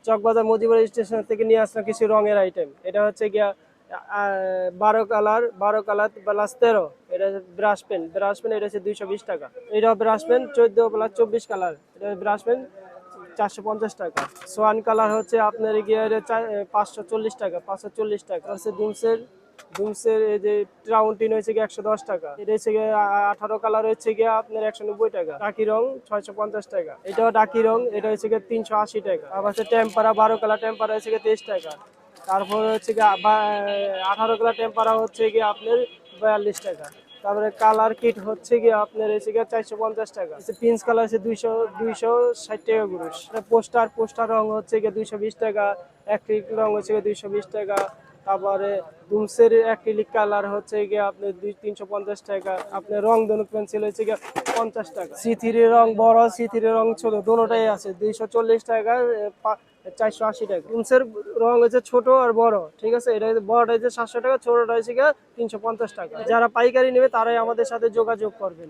Chawkbazar Mojibur station থেকে নিয়ে আসলাম কিছু রঙের আইটেম। এটা হচ্ছে গিয়া 12 কালার প্লাস 13। এটা ব্রাশ পেন এটা হচ্ছে 220 টাকা। এটা ব্রাশ পেন 14 প্লাস 24 কালার, এটা ব্রাশ পেন 450 টাকা। সোয়ান কালার হচ্ছে আপনার গিয়ে 540 টাকা, 540 টাকা হচ্ছে ডুমসের এই যে ট্রাউন্টিন হয়েছে গিয়ে 110 টাকা। এটা হচ্ছে গিয়ে 18 কালার হচ্ছে গিয়ে আপনার 190 টাকা। ডাকি রং 650 টাকা। এটাও ডাকি রং, এটা হচ্ছে গিয়ে 380 টাকা। আবার হচ্ছে টেম্পারা 12 কালার টেম্পারা হচ্ছে গিয়ে 23 টাকা। তারপরে হচ্ছে গিয়ে 18 কালার টেম্পারা হচ্ছে গিয়ে আপনার 42 টাকা। তারপরে কালার কিট হচ্ছে গিয়ে আপনার হচ্ছে গিয়ে 450 টাকা। পিঙ্ক কালার হচ্ছে 260 টাকা গুরুষ। পোস্টার রং হচ্ছে গিয়ে 220 টাকা। অ্যাক্রিলিক রং হচ্ছে গিয়ে 220 টাকা। তারপরে ডুমসের অ্যাক্রিলিক কালার হচ্ছে গিয়ে আপনার 350 টাকা। আপনার রং ধনুক পেন্সিল হচ্ছে গিয়ে 50 টাকা। সি3 রং বড়, সি3 রং ছোট, দুটোটাই আছে 240 টাকা, 480 টাকা। ডুমসের রং হচ্ছে ছোট আর বড়, ঠিক আছে। এটা বড়টা হচ্ছে 700 টাকা, ছোটটা হচ্ছে গিয়ে 350 টাকা। যারা পাইকারি নেবে তারাই আমাদের সাথে যোগাযোগ করবেন।